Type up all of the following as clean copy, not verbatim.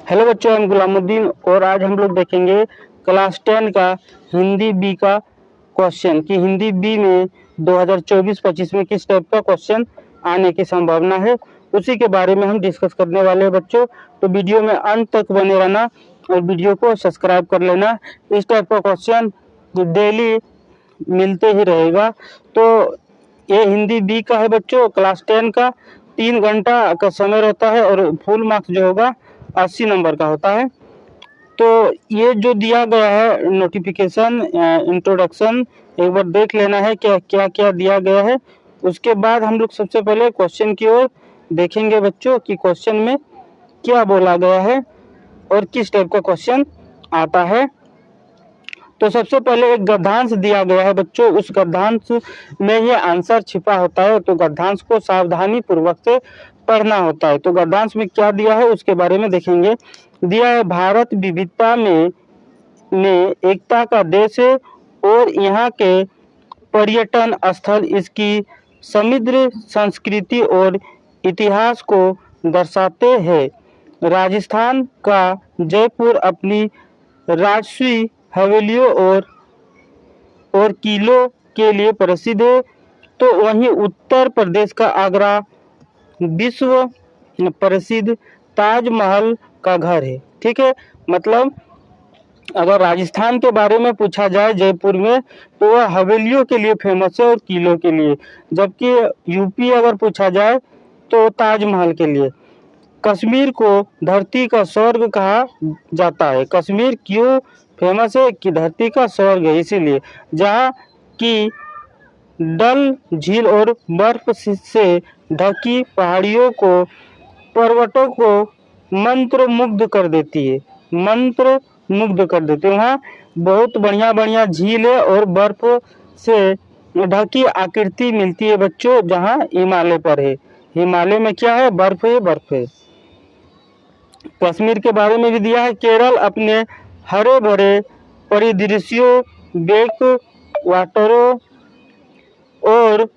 Hello बच्चों, हम गुलामुद्दीन और आज हम लोग देखेंगे क्लास 10 का हिंदी बी का क्वेश्चन कि हिंदी बी में 2024-25 में किस टाइप का क्वेश्चन आने की संभावना है। उसी के बारे में हम डिस्कस करने वाले हैं बच्चों। तो वीडियो में अंत तक बने रहना और वीडियो को सब्सक्राइब कर लेना। इस टाइप का क्वेश्चन डेली मिलते ही रहेगा। तो ये हिंदी बी का है बच्चों, क्लास 10 का 3 घंटा का समय रहता है और फुल मार्क्स जो होगा 80 नंबर का होता है। तो ये जो दिया गया है नोटिफिकेशन इंट्रोडक्शन, एक बार देख लेना है क्या क्या क्या दिया गया है। उसके बाद हम लोग सबसे पहले क्वेश्चन की ओर देखेंगे बच्चों कि क्वेश्चन में क्या बोला गया है और किस टाइप का क्वेश्चन आता है। तो सबसे पहले एक गद्यांश दिया गया है बच्चों, उस गद्यांश में ये आंसर छिपा होता है, तो गद्यांश को सावधानी पूर्वक से पढ़ना होता है। तो गद्यांश में क्या दिया है उसके बारे में देखेंगे। दिया है भारत विविधता में एकता का देश है और यहाँ के पर्यटन स्थल इसकी समृद्ध संस्कृति और इतिहास को दर्शाते हैं। राजस्थान का जयपुर अपनी राजसी हवेलियों और किलों के लिए प्रसिद्ध है। तो वहीं उत्तर प्रदेश का आगरा विश्व प्रसिद्ध ताजमहल का घर है। ठीक है, मतलब अगर राजस्थान के बारे में पूछा जाए जयपुर में तो वह हवेलियों के लिए फेमस है और किलों के लिए, जबकि यूपी अगर पूछा जाए तो ताजमहल के लिए। कश्मीर को धरती का स्वर्ग कहा जाता है। कश्मीर क्यों फेमस है कि धरती का स्वर्ग है, इसीलिए जहाँ की डल झील और बर्फ से ढकी पहाड़ियों को पर्वतों को मंत्र मुग्ध कर देती है। वहाँ बहुत बढ़िया बढ़िया झील है और बर्फ से ढकी आकृति मिलती है बच्चों, जहाँ हिमालय पर है। हिमालय में क्या है? बर्फ है, बर्फ है। कश्मीर के बारे में भी दिया है। केरल अपने हरे भरे परिदृश्यों, बैक वाटरों और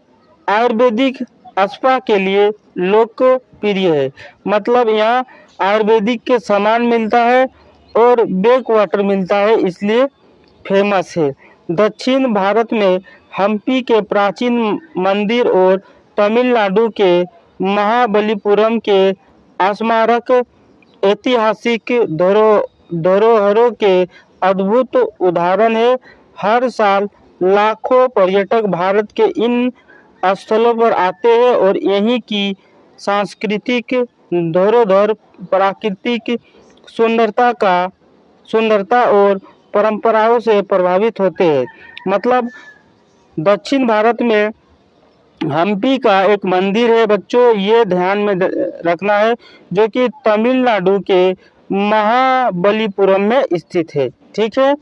आयुर्वेदिक स्पा के लिए लोकप्रिय है। मतलब यहाँ आयुर्वेदिक के सामान मिलता है और बैक वाटर मिलता है, इसलिए फेमस है। दक्षिण भारत में हम्पी के प्राचीन मंदिर और तमिलनाडु के महाबलीपुरम के स्मारक ऐतिहासिक धरोहरों के अद्भुत उदाहरण है। हर साल लाखों पर्यटक भारत के इन स्थलों पर आते हैं और यहीं की सांस्कृतिक धरोहर, प्राकृतिक सुंदरता और परंपराओं से प्रभावित होते हैं। मतलब दक्षिण भारत में हम्पी का एक मंदिर है बच्चों, ये ध्यान में रखना है, जो कि तमिलनाडु के महाबलीपुरम में स्थित है। ठीक है,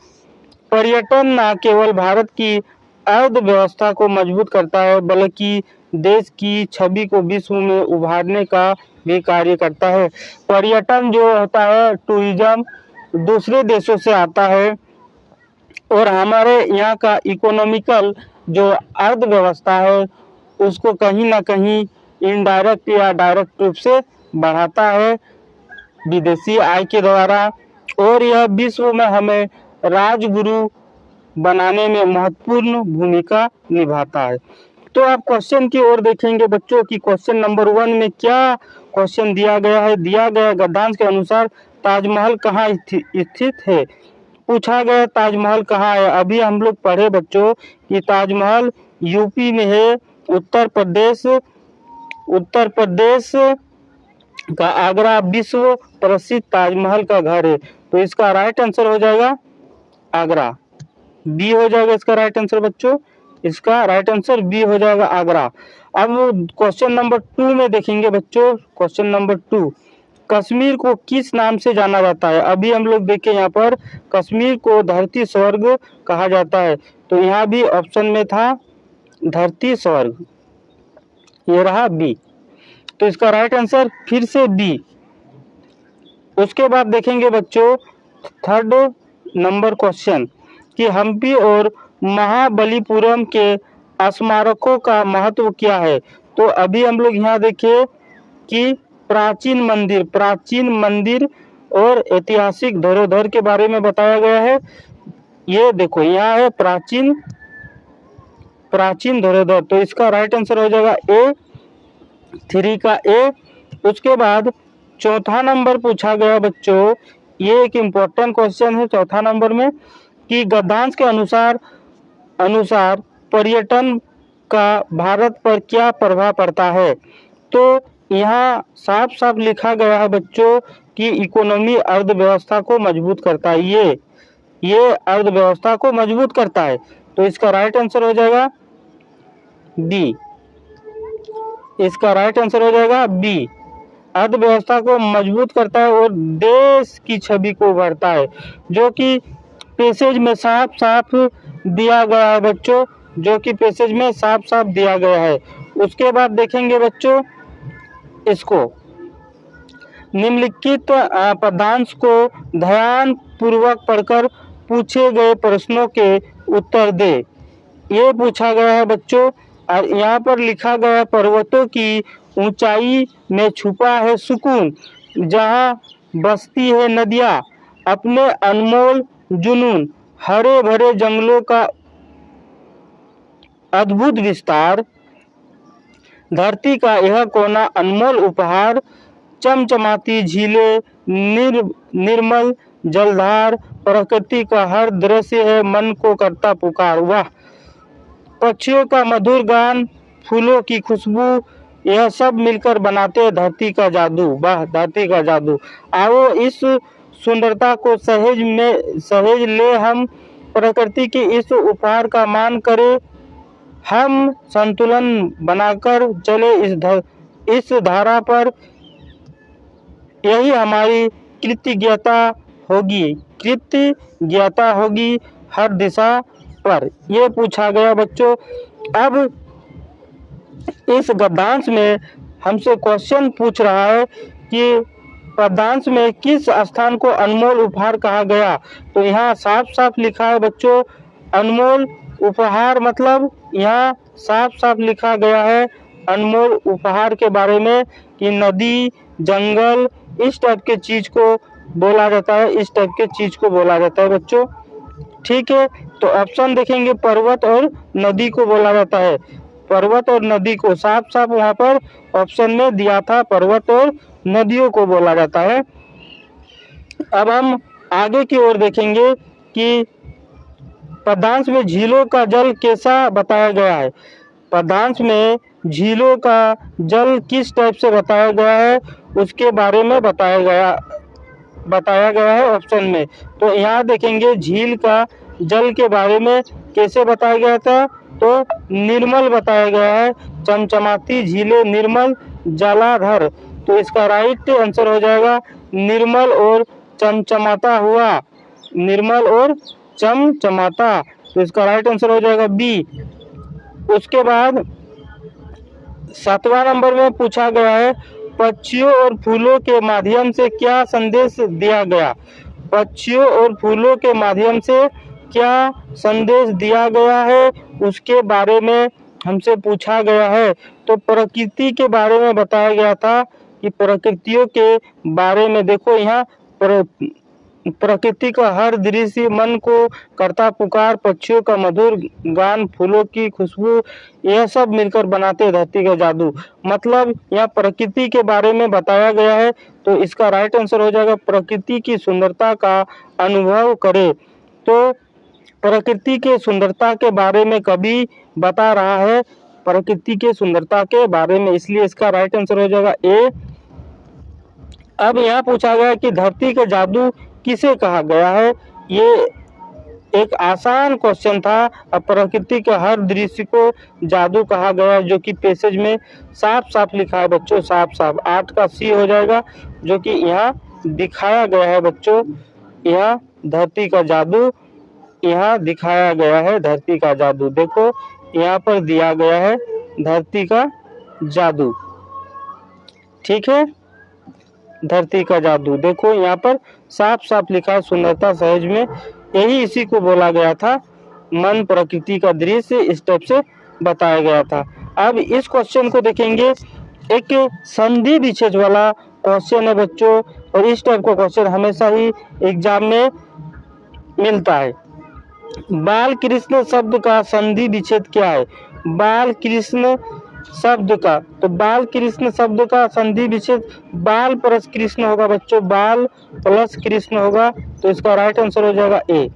पर्यटन न केवल भारत की अर्थव्यवस्था को मजबूत करता है बल्कि देश की छवि को विश्व में उभारने का भी कार्य करता है। पर्यटन जो होता है, टूरिज्म दूसरे देशों से आता है और हमारे यहाँ का इकोनॉमिकल जो अर्थव्यवस्था है उसको कहीं ना कहीं इनडायरेक्ट या डायरेक्ट रूप से बढ़ाता है विदेशी आय के द्वारा, और यह विश्व में हमें राजगुरु बनाने में महत्वपूर्ण भूमिका निभाता है। तो आप क्वेश्चन की ओर देखेंगे बच्चों कि क्वेश्चन नंबर 1 में क्या क्वेश्चन दिया गया है। दिया गया गद्यांश के अनुसार ताजमहल कहाँ स्थित है। पूछा गया ताजमहल कहाँ है। अभी हम लोग पढ़े बच्चों कि ताजमहल यूपी में है। उत्तर प्रदेश का आगरा विश्व प्रसिद्ध ताजमहल का घर है। तो इसका राइट आंसर हो जाएगा आगरा, बी हो जाएगा इसका राइट आंसर बच्चों। इसका राइट आंसर बी हो जाएगा आगरा। अब क्वेश्चन नंबर 2 में देखेंगे बच्चों। क्वेश्चन नंबर 2, कश्मीर को किस नाम से जाना जाता है। अभी हम लोग देखें यहाँ पर कश्मीर को धरती स्वर्ग कहा जाता है, तो यहाँ भी ऑप्शन में था धरती स्वर्ग, ये रहा बी, तो इसका राइट आंसर फिर से बी। उसके बाद देखेंगे बच्चों 3rd नंबर क्वेश्चन कि हम्पी और महाबलीपुरम के स्मारकों का महत्व क्या है। तो अभी हम लोग यहाँ देखिए कि प्राचीन मंदिर और ऐतिहासिक धरोहर के बारे में बताया गया है। ये देखो यहाँ है प्राचीन धरोहर, तो इसका राइट आंसर हो जाएगा ए, 3 का ए। उसके बाद चौथा नंबर पूछा गया बच्चों, ये एक इम्पोर्टेंट क्वेश्चन है चौथा नंबर में, कि गद्यांश के अनुसार पर्यटन का भारत पर क्या प्रभाव पड़ता है। तो यहाँ साफ साफ लिखा गया है बच्चों कि इकोनॉमी अर्थव्यवस्था को मजबूत करता है, ये अर्थव्यवस्था को मजबूत करता है। तो इसका राइट आंसर हो जाएगा बी, इसका राइट आंसर हो जाएगा बी, अर्थव्यवस्था को मजबूत करता है और देश की छवि को उभरता है, जो कि पैसेज में साफ साफ दिया गया है बच्चों, जो कि पैसेज में साफ साफ दिया गया है। उसके बाद देखेंगे बच्चों इसको, निम्नलिखित पदांश को ध्यान पूर्वक पढ़कर पूछे गए प्रश्नों के उत्तर दे। ये पूछा गया है बच्चों, और यहाँ पर लिखा गया है पर्वतों की ऊंचाई में छुपा है सुकून, जहाँ बसती है नदियाँ अपने अनमोल जुनून, हरे भरे जंगलों का अद्भुत विस्तार, धरती का यह कोना अनमोल उपहार, चमचमाती झीलें निर्मल जलधार, प्रकृति का हर दृश्य है मन को करता पुकार। वाह, पक्षियों का मधुर गान, फूलों की खुशबू, यह सब मिलकर बनाते हैं धरती का जादू। वाह, धरती का जादू। आओ इस सुंदरता को सहेज ले हम, प्रकृति के इस उपहार का मान करें, हम संतुलन बनाकर चले इस धारा पर, यही हमारी कृतज्ञता होगी हर दिशा पर। ये पूछा गया बच्चों। अब इस गद्यांश में हमसे क्वेश्चन पूछ रहा है कि पदांश में किस स्थान को अनमोल उपहार कहा गया। तो यहाँ साफ साफ लिखा है बच्चों, अनमोल उपहार मतलब यहाँ साफ साफ लिखा गया है अनमोल उपहार के बारे में कि नदी, जंगल, इस टाइप के चीज को बोला जाता है, इस टाइप के चीज को बोला जाता है बच्चों। ठीक है, तो ऑप्शन देखेंगे, पर्वत और नदी को बोला जाता है, पर्वत और नदी को साफ साफ वहाँ पर ऑप्शन में दिया था, पर्वत और नदियों को बोला जाता है। अब हम आगे की ओर देखेंगे कि पदांश में झीलों का जल कैसा बताया गया है। पदांश में झीलों का जल किस टाइप से बताया गया है उसके बारे में बताया गया है ऑप्शन में। तो यहाँ देखेंगे झील का जल के बारे में कैसे बताया गया था, तो निर्मल बताया गया है, चमचमाती झीलें निर्मल जलाधर। तो इसका राइट आंसर हो जाएगा निर्मल और चमचमाता हुआ, निर्मल और चमचमाता। तो इसका राइट आंसर हो जाएगा बी। उसके बाद 7वां नंबर में पूछा गया है, पक्षियों और फूलों के माध्यम से क्या संदेश दिया गया। पक्षियों और फूलों के माध्यम से क्या संदेश दिया गया है उसके बारे में हमसे पूछा गया है। तो प्रकृति के बारे में बताया गया था कि प्रकृतियों के बारे में देखो, यहाँ प्रकृति का हर दृश्य मन को करता पुकार, पक्षियों का मधुर गान, फूलों की खुशबू, यह सब मिलकर बनाते धरती का जादू। मतलब यहाँ प्रकृति के बारे में बताया गया है। तो इसका राइट आंसर हो जाएगा प्रकृति की सुंदरता का अनुभव करे। तो प्रकृति के सुंदरता के बारे में कवि बता रहा है, प्रकृति के सुंदरता के बारे में, इसलिए इसका राइट आंसर हो जाएगा ए। अब यहाँ पूछा गया कि धरती का जादू किसे कहा गया है। ये एक आसान क्वेश्चन था। अब प्रकृति के हर दृश्य को जादू कहा गया, जो कि पैसेज में साफ साफ लिखा है बच्चों, साफ साफ 8 का सी हो जाएगा, जो कि यहाँ दिखाया गया है बच्चों। यहाँ धरती का जादू यहाँ दिखाया गया है, धरती का जादू देखो यहाँ पर दिया गया है धरती का जादू। ठीक है, धरती का जादू देखो यहाँ पर साफ साफ लिखा है, सुंदरता सहज में, यही इसी को बोला गया था, मन प्रकृति का दृश्य इस टाइप से बताया गया था। अब इस क्वेश्चन को देखेंगे, एक संधि विच्छेद वाला क्वेश्चन है बच्चों, और इस टाइप का क्वेश्चन हमेशा ही एग्जाम में मिलता है। बाल कृष्ण शब्द का संधि विच्छेद क्या है? बाल कृष्ण शब्द का, तो बाल कृष्ण शब्द का संधि विच्छेद बाल प्लस कृष्ण होगा बच्चों, बाल प्लस कृष्ण होगा, तो इसका राइट आंसर हो जाएगा ए।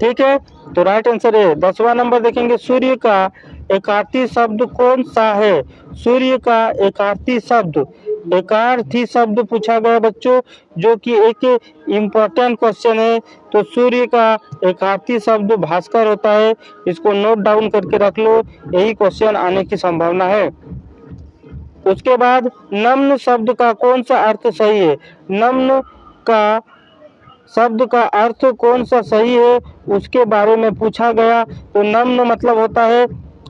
ठीक है, तो राइट आंसर है। 10वां नंबर देखेंगे, सूर्य का एकार्थी शब्द कौन सा है? सूर्य का एकार्थी शब्द, एकार्थी शब्द पूछा गया बच्चों, जो कि एक इम्पोर्टेंट क्वेश्चन है। तो सूर्य का एकार्थी शब्द भास्कर होता है, इसको नोट डाउन करके रख लो, यही क्वेश्चन आने की संभावना है। उसके बाद नम्न शब्द का कौन सा अर्थ सही है? नम्न का शब्द का अर्थ कौन सा सही है उसके बारे में पूछा गया। तो नम्न मतलब होता है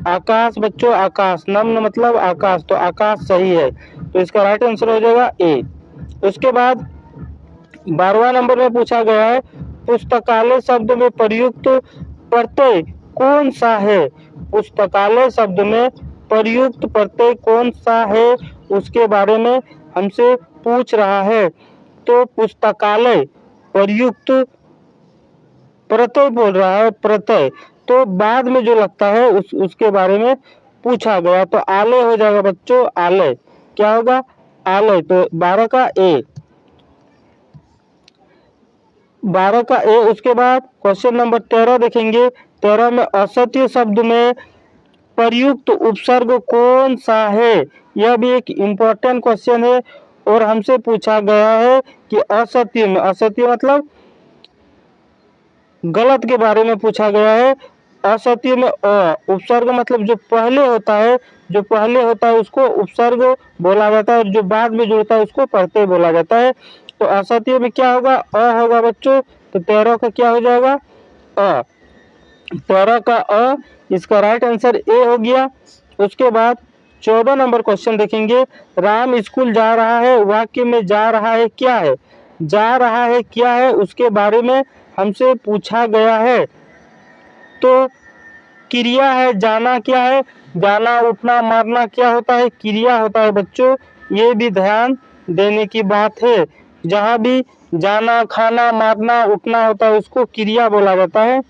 आकाश बच्चों, आकाश, नम्न मतलब आकाश, तो आकाश सही है, तो इसका राइट आंसर हो जाएगा ए। उसके बाद 12वां नंबर में पूछा गया है, पुस्तकालय शब्द में प्रयुक्त प्रत्यय कौन सा है? पुस्तकालय शब्द में प्रयुक्त प्रत्यय कौन सा है उसके बारे में हमसे पूछ रहा है। तो पुस्तकालय प्रयुक्त प्रत्यय बोल रहा है, प्रत्यय, तो बाद में जो लगता है उसके बारे में पूछा गया। तो आलय हो जाएगा बच्चों, आलय, क्या होगा? आलय, तो 12 का ए, 12 का ए। उसके बाद क्वेश्चन नंबर 13 देखेंगे, 13 में असत्य शब्द में प्रयुक्त उपसर्ग कौन सा है? यह भी एक इम्पोर्टेंट क्वेश्चन है और हमसे पूछा गया है कि असत्य में, असत्य मतलब गलत के बारे में पूछा गया है। असत्य में उपसर्ग मतलब जो पहले होता है, जो पहले होता है उसको उपसर्ग बोला जाता है, और जो बाद में जुड़ता है उसको प्रत्यय बोला जाता है। तो असत्य में क्या होगा? अ होगा बच्चों, तो 13 का क्या हो जाएगा? अ, 13 का अ, इसका राइट आंसर ए हो गया। उसके बाद 14 नंबर क्वेश्चन देखेंगे, राम स्कूल जा रहा है, वाक्य में जा रहा है क्या है? जा रहा है क्या है उसके बारे में हमसे पूछा गया है। तो क्रिया है, जाना क्या है? जाना, उठना, मारना क्या होता है? क्रिया होता है बच्चों, ये भी ध्यान देने की बात है। जहाँ भी जाना, खाना, मारना, उठना होता है उसको क्रिया बोला जाता है,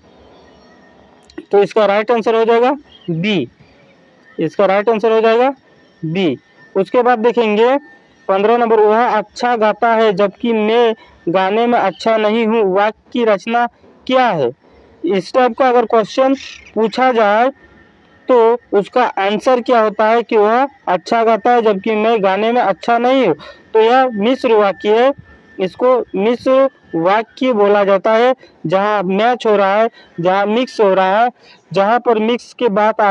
तो इसका राइट आंसर हो जाएगा बी, इसका राइट आंसर हो जाएगा बी। उसके बाद देखेंगे 15 नंबर, वह अच्छा गाता है जबकि मैं गाने में अच्छा नहीं हूँ, वाक्य की रचना क्या है? इस टाइप का अगर क्वेश्चन पूछा जाए तो उसका आंसर क्या होता है कि वह अच्छा गाता है जबकि मैं गाने में अच्छा नहीं हूँ, तो यह मिश्र वाक्य है, इसको मिश्र वाक्य बोला जाता है। जहाँ मैच हो रहा है, जहाँ मिक्स हो रहा है, जहाँ पर मिक्स के बात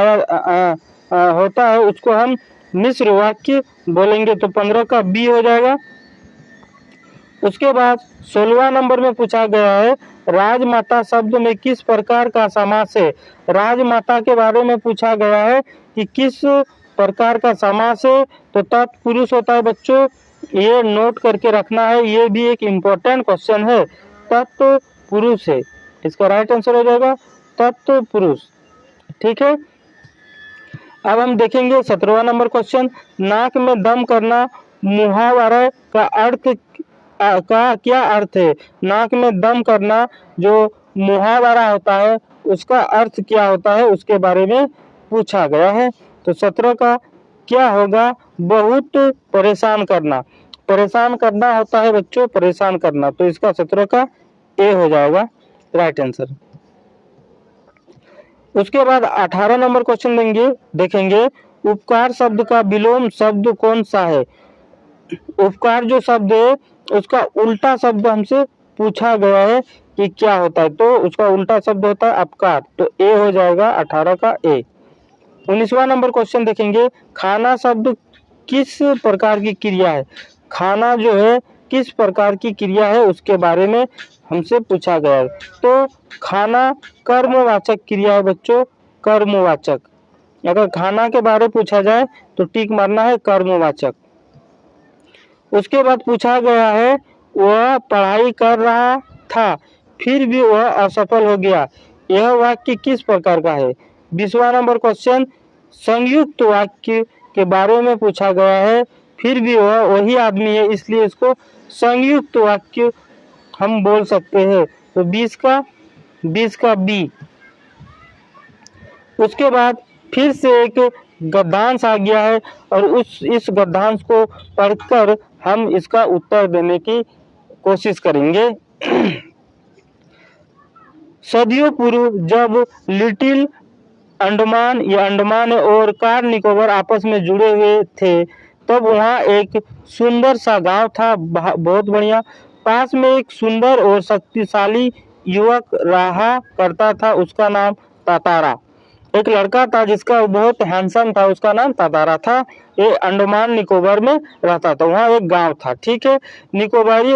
होता है उसको हम मिश्र वाक्य बोलेंगे। तो 15 का बी हो जाएगा। उसके बाद 16वां नंबर में पूछा गया है, राजमाता शब्द में किस प्रकार का समास है? राजमाता के बारे में पूछा गया है कि किस प्रकार का समास है, तो तत्पुरुष होता है बच्चों, ये नोट करके रखना है, ये भी एक इम्पोर्टेंट क्वेश्चन है, तत्पुरुष है, इसका राइट आंसर हो जाएगा तत्पुरुष। ठीक है, अब हम देखेंगे 17वां नंबर क्वेश्चन, नाक में दम करना मुहावरे का अर्थ का क्या अर्थ है? नाक में दम करना जो मुहावरा होता है उसका अर्थ क्या होता है उसके बारे में पूछा गया है। तो 17 का क्या होगा? बहुत परेशान करना, परेशान करना होता है बच्चों, परेशान करना, तो इसका 17 का ए हो जाएगा राइट आंसर। उसके बाद 18 नंबर क्वेश्चन देखेंगे, उपकार शब्द का विलोम शब्द कौन सा है? उपकार जो शब्द है उसका उल्टा शब्द हमसे पूछा गया है कि क्या होता है, तो उसका उल्टा शब्द होता है अपकार, तो ए हो जाएगा 18 का ए। 19वां नंबर क्वेश्चन देखेंगे, खाना शब्द किस प्रकार की क्रिया है? खाना जो है किस प्रकार की क्रिया है उसके बारे में हमसे पूछा गया है। तो खाना कर्मवाचक क्रिया है बच्चों, कर्मवाचक, अगर खाना के बारे में पूछा जाए तो टिक मारना है कर्मवाचक। उसके बाद पूछा गया है, वह पढ़ाई कर रहा था फिर भी वह असफल हो गया, यह वाक्य किस प्रकार का है? 20वां नंबर क्वेश्चन, संयुक्त वाक्य के बारे में पूछा गया है फिर भी वह वही आदमी है, इसलिए इसको संयुक्त वाक्य हम बोल सकते हैं। तो 20 का बी। उसके बाद फिर से एक गद्यांश आ गया है और इस गद्यांश को पढ़कर हम इसका उत्तर देने की कोशिश करेंगे। सदियों पूर्व जब लिटिल अंडमान या अंडमान और कार निकोबार आपस में जुड़े हुए थे, तब वहाँ एक सुंदर सा गांव था, बहुत बढ़िया। पास में एक सुंदर और शक्तिशाली युवक रहा करता था, उसका नाम तातारा। एक लड़का था जिसका बहुत हैंडसम था, उसका नाम तातारा था। ये अंडमान निकोबार में रहता था, वहाँ एक गांव था, ठीक है। निकोबारी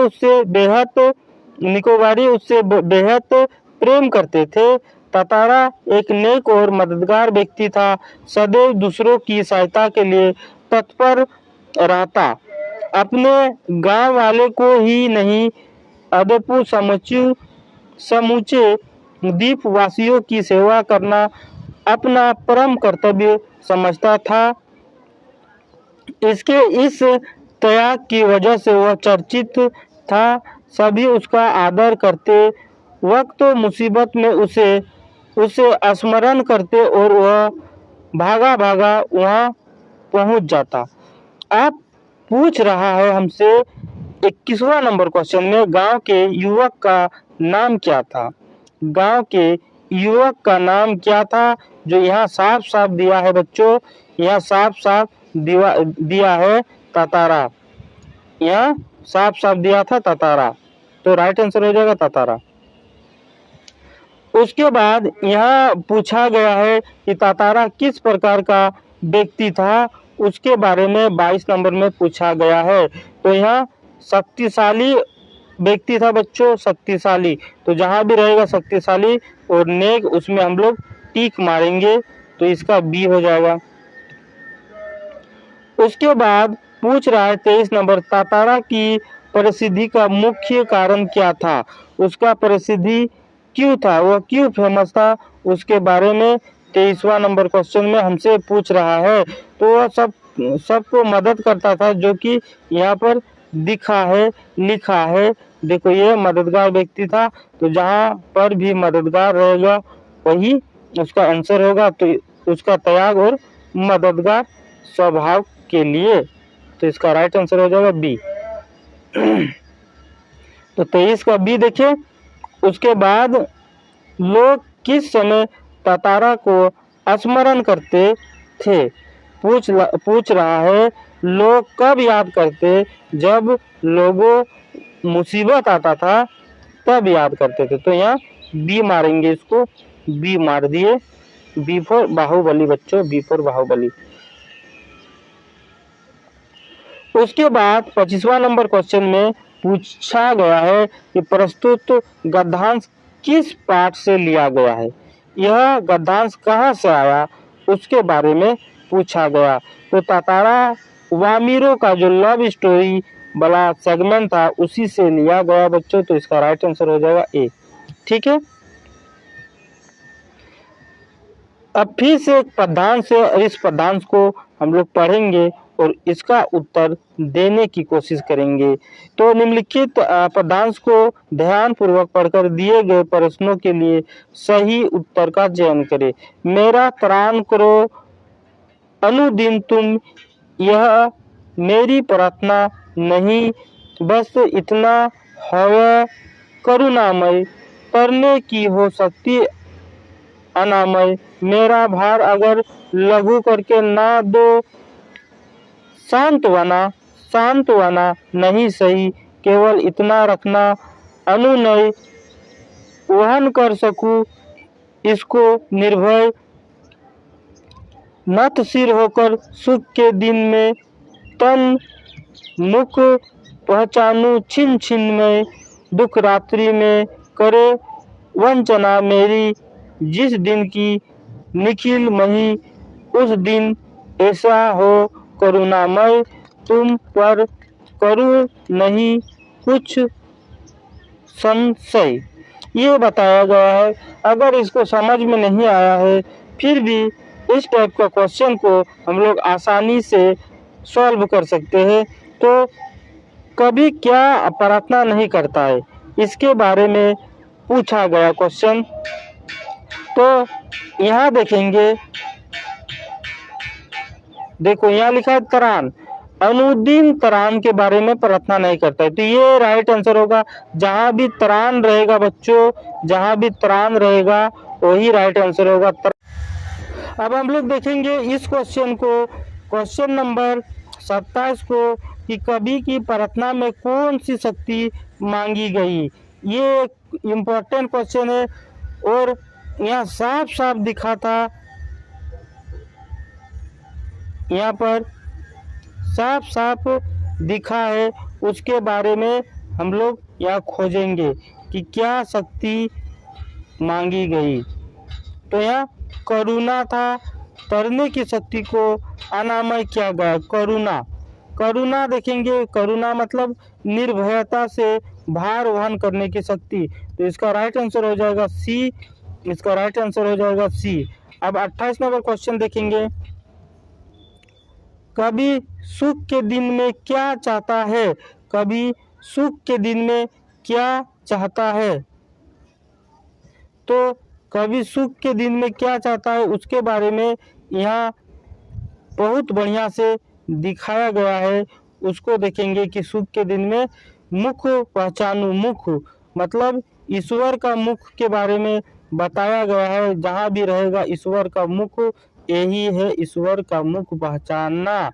उससे बेहद प्रेम करते थे। तातारा एक नेक और मददगार व्यक्ति था, सदैव दूसरों की सहायता के लिए तत्पर रहता। अपने गांव वाले को ही नहीं, अदपु समूचे द्वीप वासियों की सेवा करना अपना परम कर्तव्य समझता था। इसके इस त्याग की वजह से वह चर्चित था। सभी उसका आदर करते, वक्त मुसीबत में उसे स्मरण करते और वह भागा वहां पहुंच जाता। आप पूछ रहा है हमसे 21वां नंबर क्वेश्चन में, गांव के युवक का नाम क्या था? गांव के युवक का नाम क्या था? जो यहाँ साफ साफ दिया है बच्चों, यहाँ साफ साफ दिया है तातारा, यहाँ साफ साफ दिया था तातारा, तो राइट आंसर हो जाएगा तातारा। उसके बाद यहाँ पूछा गया है कि तातारा किस प्रकार का व्यक्ति था, उसके बारे में 22 नंबर में पूछा गया है। तो यहाँ शक्तिशाली व्यक्ति था बच्चों, शक्तिशाली, तो जहाँ भी रहेगा शक्तिशाली और नेक उसमें हम लोग टिक मारेंगे, तो इसका बी हो जाएगा। उसके बाद पूछ रहा है 23 नंबर, तातारा की प्रसिद्धि का मुख्य कारण क्या था? उसका प्रसिद्धि क्यों था, वह क्यों फेमस था, उसके बारे में 23वां नंबर क्वेश्चन में हमसे पूछ रहा है। तो वह सबको मदद करता था, जो कि यहाँ पर दिखा है, लिखा है। देखो ये मददगार व्यक्ति था, तो जहाँ पर भी मददगार रहेगा वही उसका आंसर होगा। तो उसका त्याग और मददगार स्वभाव के लिए, तो इसका राइट आंसर हो जाएगा बी। तो 23 का बी देखिए। उसके बाद लोग किस समय तातारा को स्मरण करते थे? पूछ रहा है लोग कब याद करते? जब लोगों मुसीबत आता था तब याद करते थे। तो यहाँ बी मारेंगे, इसको बी मार दिए। बी फॉर बाहुबली बच्चों, बी फॉर बाहुबली। उसके बाद 25वां नंबर क्वेश्चन में पूछा गया है कि प्रस्तुत गद्यांश किस पाठ से लिया गया है? यह गद्यांश कहाँ से आया, उसके बारे में पूछा गया। तो तातारा वामिरो का जो लव स्टोरी वाला सेगमेंट था उसी से लिया गया बच्चों, तो इसका राइट आंसर हो जाएगा ए, ठीक है। अब फिर से एक पद्यांश है और इस पद्यांश को हम लोग पढ़ेंगे और इसका उत्तर देने की कोशिश करेंगे। तो निम्नलिखित पद्यांश को ध्यान पूर्वक पढ़कर दिए गए प्रश्नों के लिए सही उत्तर का चयन करें। मेरा त्राण करो अनुदिन तुम, यह मेरी प्रार्थना नहीं, बस इतना हवै करुणामय, करने की हो सकती अनामय, मेरा भार अगर लघु करके ना दो, सांत्वना नहीं सही, केवल इतना रखना अनुनय, वहन कर सकूं इसको निर्भय, नत सिर होकर सुख के दिन में, तन मुख पहचानू छिन छिन में, दुख रात्रि में करे वंचना मेरी, जिस दिन की निखिल मही, उस दिन ऐसा हो करुणामय, तुम पर करूं नहीं कुछ संशय। ये बताया गया है। अगर इसको समझ में नहीं आया है, फिर भी इस टाइप का क्वेश्चन को हम लोग आसानी से सॉल्व कर सकते हैं। तो कभी क्या प्रार्थना नहीं करता है, इसके बारे में पूछा गया क्वेश्चन। तो यहाँ देखेंगे, देखो यहाँ लिखा है तरान, अनुद्दीन तरान के बारे में प्रार्थना नहीं करता है, तो ये राइट आंसर होगा। जहां भी तरान रहेगा बच्चों, जहां भी तरान रहेगा वही राइट आंसर होगा। अब हम लोग देखेंगे इस क्वेश्चन को, क्वेश्चन नंबर 27 को, कि कवि की प्रार्थना में कौन सी शक्ति मांगी गई। ये एक इम्पोर्टेंट क्वेश्चन है और यहाँ साफ साफ दिखा था, यहाँ पर साफ साफ दिखा है, उसके बारे में हम लोग यहाँ खोजेंगे कि क्या शक्ति मांगी गई। तो यहाँ करुणा था, तरने की शक्ति को अनामय किया गया करुणा। करुणा देखेंगे, करुणा मतलब निर्भयता से भार वहन करने की शक्ति, तो इसका राइट आंसर हो जाएगा सी, इसका राइट आंसर हो जाएगा सी। अब 28 नंबर क्वेश्चन देखेंगे, कभी सुख के दिन में क्या चाहता है, कभी सुख के दिन में क्या चाहता है। तो कभी सुख के दिन में क्या चाहता है उसके बारे में यहाँ बहुत बढ़िया से दिखाया गया है, उसको देखेंगे कि सुख के दिन में मुख पहचानू, मुख मतलब ईश्वर का मुख के बारे में बताया गया है। जहाँ भी रहेगा ईश्वर का मुख, यही है ईश्वर का मुख पहचानना,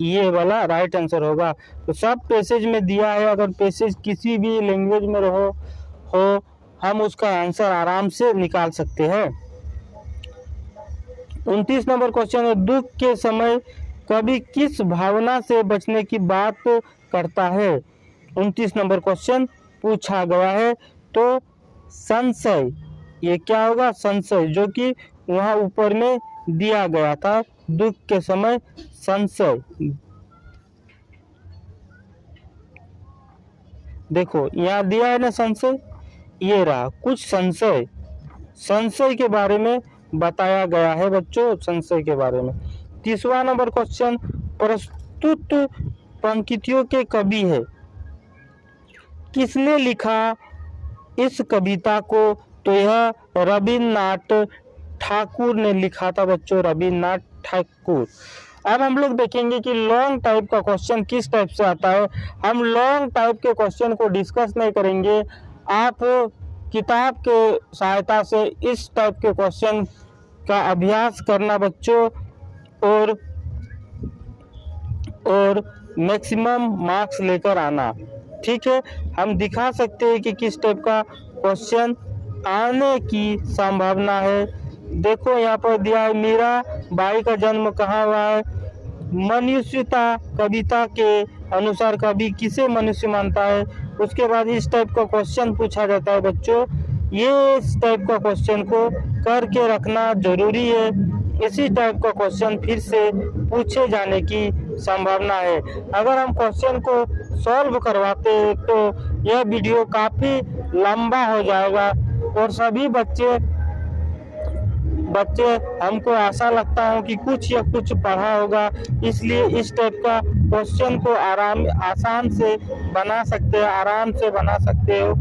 ये वाला राइट आंसर होगा। तो सब पैसेज में दिया है, अगर पैसेज किसी भी लैंग्वेज में हो हम उसका आंसर आराम से निकाल सकते हैं। 29 नंबर क्वेश्चन है, दुख के समय कवि किस भावना से बचने की बात करता है। 29 नंबर क्वेश्चन पूछा गया है, तो संशय, ये क्या होगा, संशय, जो कि वहाँ ऊपर में दिया गया था, दुख के समय संशय। देखो यहाँ दिया है ना संशय, ये रहा कुछ संशय, संशय के बारे में बताया गया है बच्चों, संशय के बारे में। 30वां नंबर क्वेश्चन, प्रस्तुत पंक्तियों के कवि है, किसने लिखा इस कविता को। तो यह रविन्द्रनाथ ठाकुर ने लिखा था बच्चों, रविन्द्रनाथ ठाकुर। अब हम लोग देखेंगे कि लॉन्ग टाइप का क्वेश्चन किस टाइप से आता है। हम लॉन्ग टाइप के क्वेश्चन को डिस्कस नहीं करेंगे, आप किताब के सहायता से इस टाइप के क्वेश्चन का अभ्यास करना बच्चों, और मैक्सिमम मार्क्स लेकर आना, ठीक है। हम दिखा सकते हैं कि किस टाइप का क्वेश्चन आने की संभावना है। देखो यहाँ पर दिया है, मीरा बाई का जन्म कहाँ हुआ है। मनुष्यता कविता के अनुसार कवि किसे मनुष्य मानता है। उसके बाद इस टाइप का क्वेश्चन पूछा जाता है बच्चों, ये इस टाइप का क्वेश्चन को करके रखना जरूरी है। इसी टाइप का क्वेश्चन फिर से पूछे जाने की संभावना है। अगर हम क्वेश्चन को सॉल्व करवाते हैं तो यह वीडियो काफ़ी लंबा हो जाएगा और सभी बच्चे हमको आशा लगता है कि कुछ या कुछ पढ़ा होगा, इसलिए इस टाइप का क्वेश्चन को आसान से बना सकते हैं, आराम से बना सकते हो।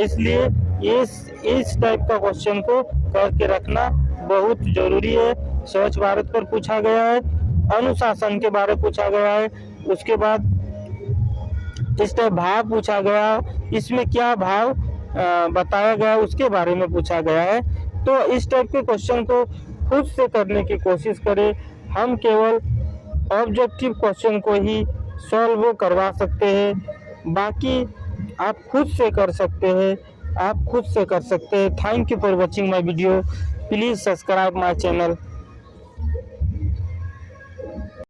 इसलिए इस टाइप का क्वेश्चन को करके रखना बहुत जरूरी है। स्वच्छ भारत पर पूछा गया है, अनुशासन के बारे में पूछा गया है, उसके बाद इस टाइप भाव पूछा गया, इसमें क्या भाव बताया गया उसके बारे में पूछा गया है। तो इस टाइप के क्वेश्चन को खुद से करने की कोशिश करें। हम केवल ऑब्जेक्टिव क्वेश्चन को ही सॉल्व करवा सकते हैं, बाकी आप खुद से कर सकते हैं, आप खुद से कर सकते हैं। Thank you for watching my video, please subscribe my channel.